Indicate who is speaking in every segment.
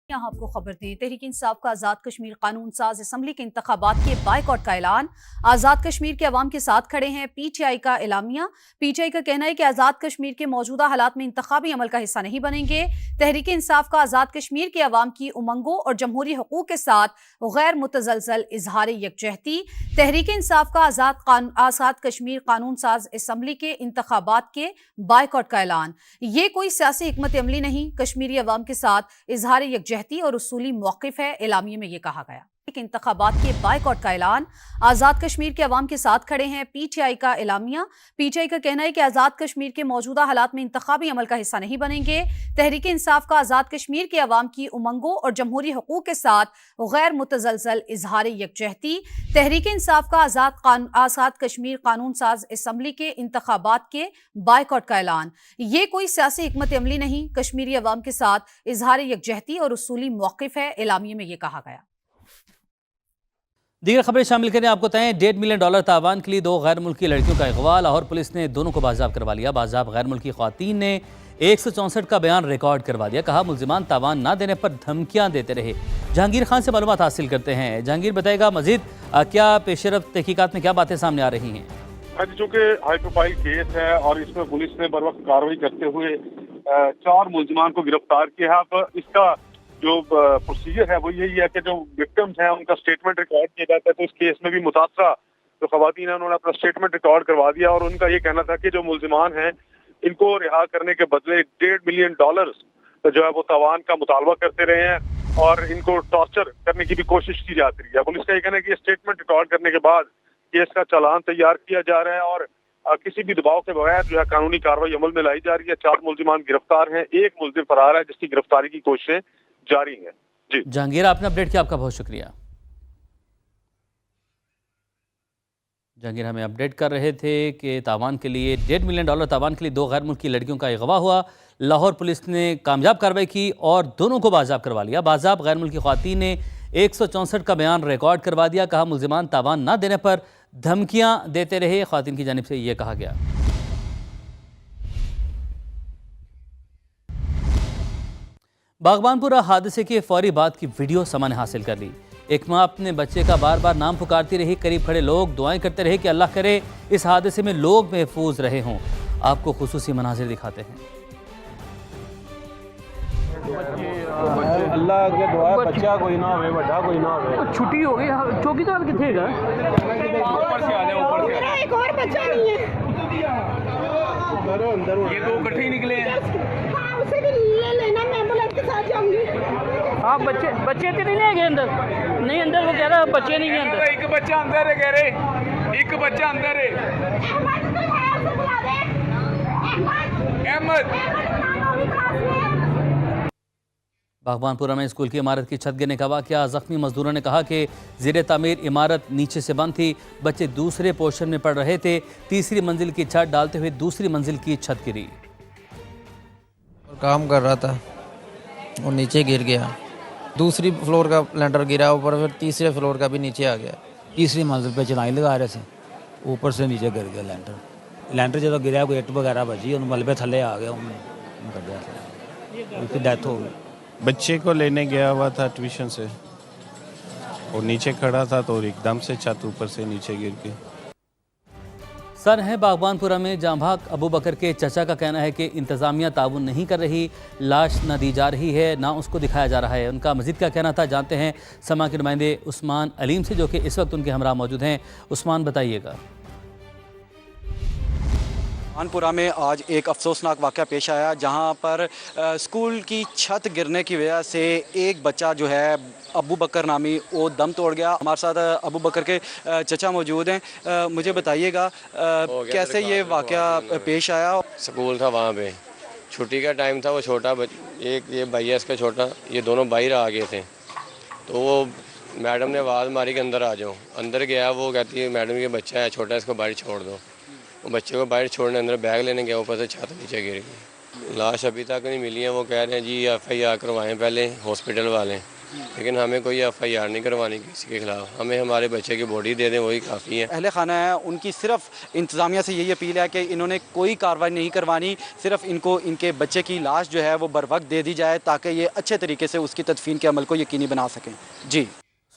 Speaker 1: यहाँ आपको खबर दी। तहरीक इंसाफ का आज़ाद कश्मीर कानून साज असम्बली के इंतखाबात के बायकॉट का ऐलान। आज़ाद कश्मीर के अवाम के साथ खड़े हैं पीटीआई का एलामिया। पीटीआई का कहना है कि आज़ाद कश्मीर के मौजूदा हालात में इंतखाबी अमल का हिस्सा नहीं बनेंगे। तहरीक इंसाफ का आज़ाद कश्मीर के अवाम की उमंगों और जमहूरी हकूक के साथ गैर मुतजलसल इजहार यकजहती। तहरीक इंसाफ का आज़ाद कश्मीर कानून साज असम्बली के इंतखाबात के बायकॉट का ऐलान। ये कोई सियासी हिकमत अमली नहीं, कश्मीरी अवाम के साथ इजहार यकजहती और उसूली मौक़िफ़ है। एलामिये में यह कहा गया इंतखाबात के बायकॉट का ऐलान। आज़ाद कश्मीर के अवाम के साथ खड़े हैं पीटीआई का एलामिया। पीटीआई का कहना है कि आज़ाद कश्मीर के मौजूदा हालात में इंतखाबी अमल का हिस्सा नहीं बनेंगे। तहरीक इंसाफ का आज़ाद कश्मीर के अवाम की उमंगों और जमहूरी हकूक के साथ गैर मुतजलसल इजहार यकजहती। तहरीक इंसाफ का आज़ाद कश्मीर कानून साज असम्बली के इंतखाबात के बायकॉट का ऐलान। ये कोई सियासी हिकमत अमली नहीं, कश्मीरी अवाम के साथ इजहार यकजहती और उसूली मौक़िफ़ है। एलामिये में यह कहा गया।
Speaker 2: दीगर खबरें शामिल करें आपको बताएं। $1.5 मिलियन तावान के लिए 2 गैर मुल्की लड़कियों का अगवा। लाहौर पुलिस ने दोनों को बाज़ाब करवा लिया। बाज़ाब गैर मुल्की ख़वातीन ने 164 का बयान रिकॉर्ड करवा दिया। कहा मुल्जिमान तावान ना देने पर धमकियां देते रहे। जहांगीर खान से मालूमात हासिल करते हैं। जहांगीर बताएगा मजीद क्या पेशरफ तहकीकात में क्या बातें सामने आ रही हैं।
Speaker 3: आज चूँकि हाई प्रोफाइल केस है और इसमें पुलिस ने बर वक्त कार्रवाई करते हुए 4 मुल्जिमान को गिरफ्तार किया है। अब इसका जो प्रोसीजर है वो यही है कि जो विक्टिम्स हैं उनका स्टेटमेंट रिकॉर्ड किया जाता है। तो इस केस में भी मुतासरा जो खवातीन हैं उन्होंने अपना स्टेटमेंट रिकॉर्ड करवा दिया और उनका ये कहना था कि जो मुल्जिमान हैं इनको रिहा करने के बदले $1.5 मिलियन जो है वो तावान का मुतालबा करते रहे हैं और इनको टॉर्चर करने की भी कोशिश की जाती रही है। पुलिस का ये कहना है कि स्टेटमेंट रिकॉर्ड करने के बाद केस का चालान तैयार किया जा रहा है और किसी भी दबाव के बगैर जो है कानूनी कार्रवाई अमल में लाई जा रही है। 4 मुल्जिमान गिरफ्तार हैं, 1 मुल्जिम फरार है जिसकी गिरफ्तारी की कोशिशें जारी है। जी
Speaker 2: जहांगीर, आपने अपडेट किया, आपका बहुत शुक्रिया। जहांगीर हमें अपडेट कर रहे थे कि तावान के लिए $1.5 मिलियन तावान के लिए 2 गैर मुल्की लड़कियों का अगवा हुआ। लाहौर पुलिस ने कामयाब कार्रवाई की और दोनों को बाज़ाब करवा लिया। बाज़ाब गैर मुल्की ख़वातीन ने 164 का बयान रिकॉर्ड करवा दिया। कहा मुल्जिमान तावान ना देने पर धमकियां देते रहे। ख़वातीन की जानिब से यह कहा गया। बागबानपुरा हादसे के फौरी बाद की वीडियो समा ने हासिल कर ली। एक माँ अपने बच्चे का बार बार नाम पुकारती रही। करीब खड़े लोग दुआएं करते रहे कि अल्लाह करे इस हादसे में लोग महफूज रहे हों। आपको खुसूसी मनाजिर दिखाते हैं।
Speaker 4: अल्लाह अगे दुआ बच्चा कोई ना होवे, बड़ा कोई ना होवे।
Speaker 5: छुट्टी हो गई चौकीदार किथे है?
Speaker 4: ऊपर से आ जाए, ऊपर से।
Speaker 6: मेरा एक और बच्चा नहीं है।
Speaker 4: ये 2 इकट्ठे ही निकले हैं।
Speaker 6: हाँ, उसे भी ले लेना, मैं एम्बुलेंस के साथ जाऊंगी।
Speaker 5: आप बच्चे तो नहीं ले गए अंदर? नहीं, अंदर वो कह रहा है बच्चे नहीं है अंदर।
Speaker 4: एक बच्चा अंदर है, कह रहे एक बच्चा अंदर है।
Speaker 6: अहमद तो है, उसे बुला दे।
Speaker 4: अहमद
Speaker 2: बागबानपुरा में स्कूल की इमारत की छत गिरने का वाक़या। ज़ख्मी मजदूरों ने कहा कि ज़ेरे तामीर इमारत नीचे से बंद थी। बच्चे दूसरे पोर्शन में पढ़ रहे थे। तीसरी मंजिल की छत डालते हुए दूसरी मंजिल की छत गिरी।
Speaker 7: काम कर रहा था और नीचे गिर गया। दूसरी फ्लोर का लेंटर गिरा ऊपर, फिर तीसरे फ्लोर का भी नीचे आ गया।
Speaker 8: तीसरी मंजिल पे चनाई लगा रहे थे, ऊपर से नीचे गिर गया लेंटर जो गिरा कोई इट वगैरह बची, उन मलबे थले आ गया, उसकी डेथ हो गई।
Speaker 9: बच्चे को लेने गया हुआ था ट्यूशन से और नीचे खड़ा था तो एकदम से छत ऊपर से नीचे गिर गई।
Speaker 2: सर है बागबानपुरा में जांभाग अबू बकर के चचा का कहना है कि इंतज़ामिया ताउन नहीं कर रही, लाश न दी जा रही है, ना उसको दिखाया जा रहा है। उनका मज़ीद क्या कहना था जानते हैं समा के नुमाइंदे उस्मान अलीम से, जो कि इस वक्त उनके हमरा मौजूद हैं। उस्मान, बताइएगा।
Speaker 10: बागबानपुरा में आज एक अफसोसनाक वाक़या पेश आया, जहां पर स्कूल की छत गिरने की वजह से एक बच्चा जो है अबू बकर नामी वो दम तोड़ गया। हमारे साथ अबू बकर के चचा मौजूद हैं। मुझे बताइएगा कैसे ये वाक़या पेश आया?
Speaker 11: स्कूल था, वहाँ पे छुट्टी का टाइम था। वो छोटा एक ये भाई है इसका छोटा, ये दोनों बाहर आ गए थे तो वो मैडम ने आवाज़ मारी कि अंदर आ जाओ। अंदर गया, वो कहती है मैडम ये बच्चा है छोटा, इसको बाहर छोड़ दो। वो बच्चे को बाहर छोड़ने अंदर बैग लेने गया, ऊपर से छत नीचे गिर गई। लाश अभी तक नहीं मिली है। वो कह रहे हैं जी FIR करवाएं पहले हॉस्पिटल वाले, लेकिन हमें कोई FIR नहीं करवानी किसी के खिलाफ, हमें हमारे बच्चे की बॉडी दे दें, वही काफ़ी है।
Speaker 10: अहले खाना है उनकी सिर्फ इंतज़ामिया से यही अपील है कि इन्होंने कोई कार्रवाई नहीं करवानी, सिर्फ इनको इनके बच्चे की लाश जो है वो बर वक्त दे दी जाए ताकि ये अच्छे तरीके से उसकी तदफीन के अमल को यकीनी बना सकें। जी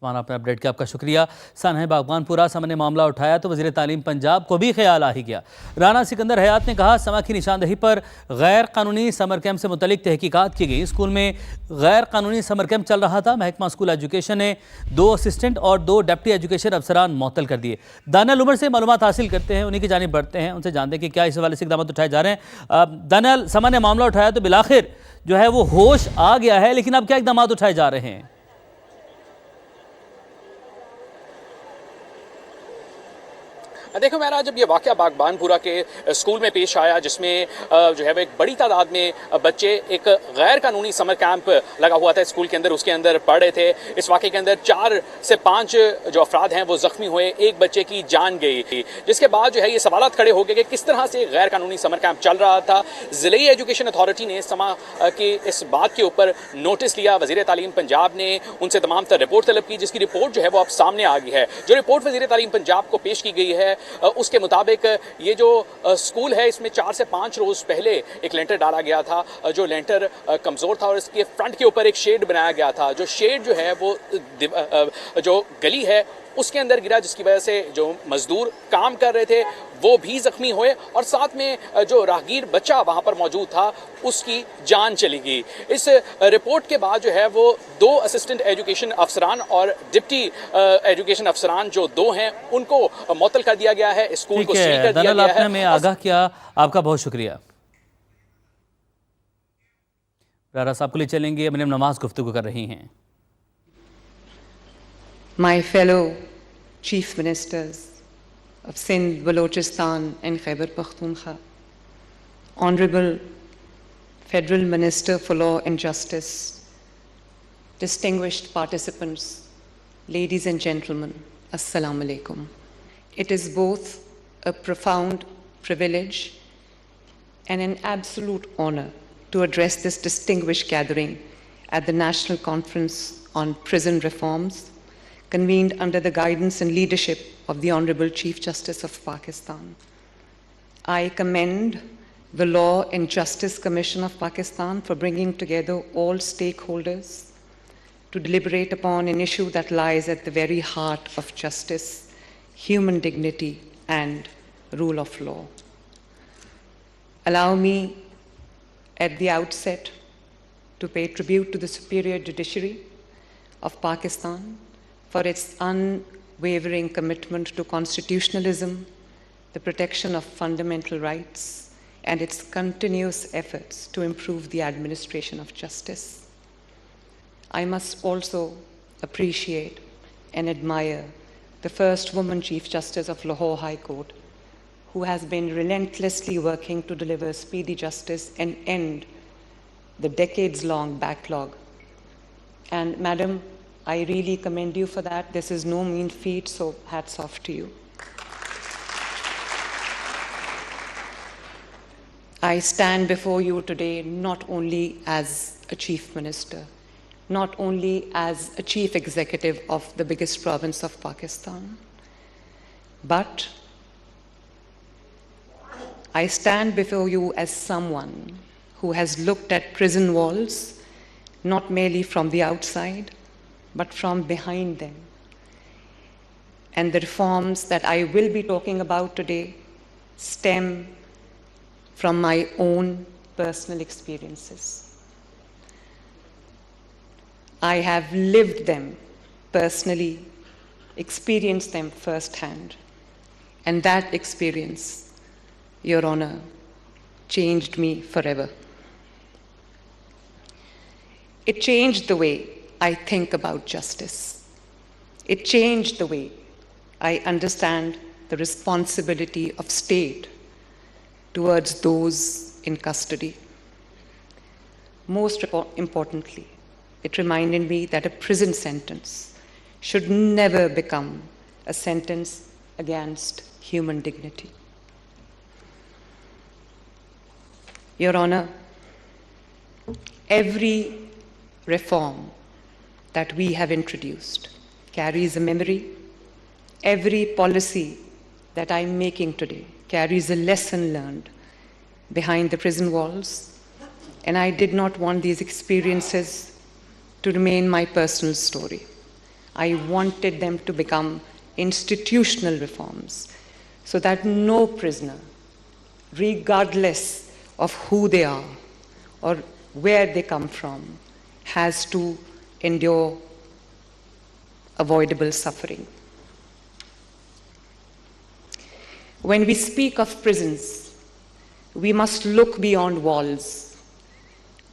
Speaker 2: उस्मान, आपने अपडेट किया, आपका शुक्रिया। सानह बागबानपुरा समा ने मामला उठाया तो वज़ीर तालीम पंजाब को भी ख्याल आ ही गया। राना सिकंदर हयात ने कहा, समा की निशानदही पर गैर कानूनी समर कैंप से मुतलिक तहकीकात की गई। स्कूल में गैर कानूनी समर कैंप चल रहा था। महकमा स्कूल एजुकेशन ने 2 असिस्टेंट और 2 डिप्टी एजुकेशन अफसरान मुअत्तल कर दिए। दानियाल उमर से मालूमात हासिल करते हैं, उन्हीं की जानिब बढ़ते हैं, उनसे जानते हैं कि क्या इस हवाले से इक़दाम उठाए जा रहे हैं। दानियाल, समा ने मामला उठाया तो बिलाखिर जो है वो होश आ गया है, लेकिन अब क्या इक़दाम उठाए जा रहे हैं?
Speaker 12: देखो मेरा, जब ये वाक़या बागबानपुरा के स्कूल में पेश आया जिसमें जो है वो एक बड़ी तादाद में बच्चे, एक गैर कानूनी समर कैंप लगा हुआ था स्कूल के अंदर, उसके अंदर पढ़ रहे थे। इस वाक़े के अंदर 4 से 5 जो अफराद हैं वो ज़ख्मी हुए, एक बच्चे की जान गई थी, जिसके बाद जो है ये सवालात खड़े हो गए कि किस तरह से गैर कानूनी समर कैंप चल रहा था। ज़िले एजुकेशन अथॉरिटी ने समा की इस बात के ऊपर नोटिस लिया। वज़ीर तालीम पंजाब ने उनसे तमाम तर रिपोर्ट तलब की, जिसकी रिपोर्ट जो है वो अब सामने आ गई है। जो रिपोर्ट वज़ीर तालीम पंजाब को पेश की गई है उसके मुताबिक ये जो स्कूल है इसमें 4 से 5 रोज़ पहले एक लेंटर डाला गया था, जो लेंटर कमज़ोर था और इसके फ्रंट के ऊपर एक शेड बनाया गया था। जो शेड जो है वो जो गली है उसके अंदर गिरा, जिसकी वजह से जो मजदूर काम कर रहे थे वो भी ज़ख्मी हुए और साथ में जो राहगीर बच्चा वहाँ पर मौजूद था उसकी जान चली गई। इस रिपोर्ट के बाद जो है वो 2 असिस्टेंट एजुकेशन अफसरान और डिप्टी एजुकेशन अफसरान जो 2 हैं उनको मुअत्तल कर दिया गया है, स्कूल को सील कर दिया गया है।
Speaker 2: आपने हमें आगाह किया, आपका बहुत शुक्रिया। रारा साहब को ले चलेंगे, मरियम नवाज गुफ्तगू कर रही हैं।
Speaker 13: My fellow Chief Ministers of Sindh, Balochistan and Khyber Pakhtunkhwa, Honorable Federal Minister for Law and Justice, distinguished participants, ladies and gentlemen, Assalamu alaikum. It is both a profound privilege and an absolute honor to address this distinguished gathering at the National Conference on Prison Reforms, convened under the guidance and leadership of the Honorable Chief Justice of Pakistan. I commend the Law and Justice Commission of Pakistan for bringing together all stakeholders to deliberate upon an issue that lies at the very heart of justice, human dignity, and rule of law. Allow me at the outset to pay tribute to the Superior Judiciary of Pakistan for its unwavering commitment to constitutionalism, the protection of fundamental rights, and its continuous efforts to improve the administration of justice. I must also appreciate and admire the first woman Chief Justice of Lahore High Court, who has been relentlessly working to deliver speedy justice and end the decades-long backlog. And Madam, I really commend you for that. This is no mean feat, so hats off to you. I stand before you today not only as a Chief Minister, not only as a Chief Executive of the biggest province of Pakistan, but I stand before you as someone who has looked at prison walls not merely from the outside, but from behind them. And the reforms that I will be talking about today stem from my own personal experiences. I have lived them personally, experienced them firsthand, and that experience, Your Honor, changed me forever. It changed the way I think about justice. It changed the way I understand the responsibility of state towards those in custody. Most importantly, it reminded me that a prison sentence should never become a sentence against human dignity. Your Honor, every reform that we have introduced carries a memory. Every policy that I'm making today carries a lesson learned behind the prison walls, and I did not want these experiences to remain my personal story. I wanted them to become institutional reforms so that no prisoner, regardless of who they are or where they come from, has to endure avoidable suffering. When we speak of prisons, we must look beyond walls,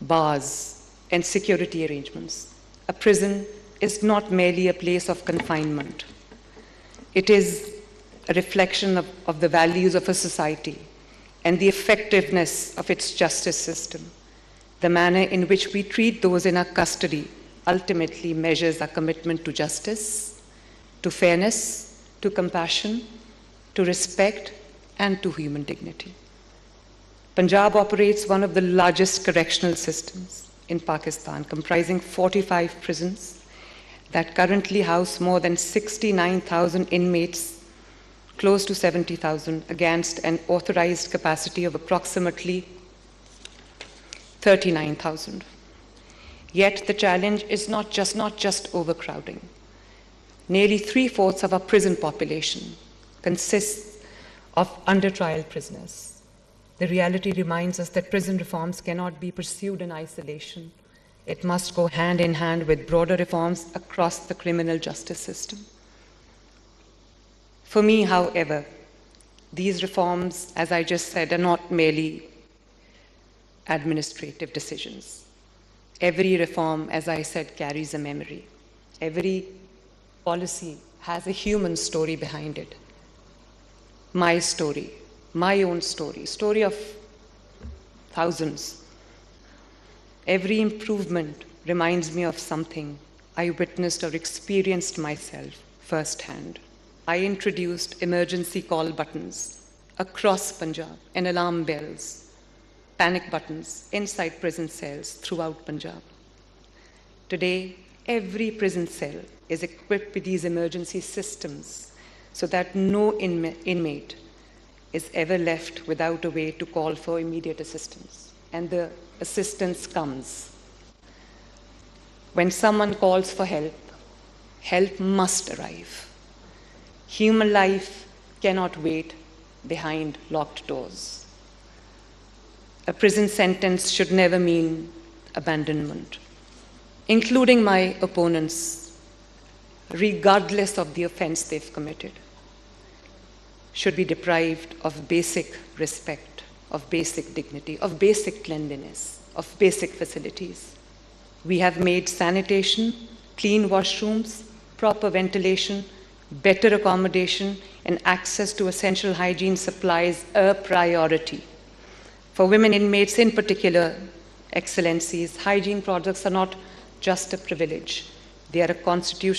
Speaker 13: bars, and security arrangements. A prison is not merely a place of confinement. It is a reflection of the values of a society and the effectiveness of its justice system. The manner in which we treat those in our custody ultimately measures our commitment to justice, to fairness, to compassion, to respect, and to human dignity. Punjab operates one of the largest correctional systems in Pakistan, comprising 45 prisons that currently house more than 69,000 inmates, close to 70,000, against an authorized capacity of approximately 39,000. Yet the challenge is not just overcrowding. Nearly 3/4 of our prison population consists of under-trial prisoners. The reality reminds us that prison reforms cannot be pursued in isolation. It must go hand in hand with broader reforms across the criminal justice system. For me, however, these reforms, as I just said, are not merely administrative decisions. Every reform, as I said, carries a memory. Every policy has a human story behind it. My story, my own story, story of thousands. Every improvement reminds me of something I witnessed or experienced myself firsthand. I introduced emergency call buttons across Punjab and alarm bells, panic buttons inside prison cells throughout Punjab. Today, every prison cell is equipped with these emergency systems so that no inmate is ever left without a way to call for immediate assistance. And the assistance comes. When someone calls for help, help must arrive. Human life cannot wait behind locked doors. A prison sentence should never mean abandonment, including my opponents, regardless of the offense they've committed, should be deprived of basic respect, of basic dignity, of basic cleanliness, of basic facilities. We have made sanitation, clean washrooms, proper ventilation, better accommodation, and access to essential hygiene supplies a priority. For women inmates in particular, Excellencies, hygiene products are not just a privilege. They are a constitutional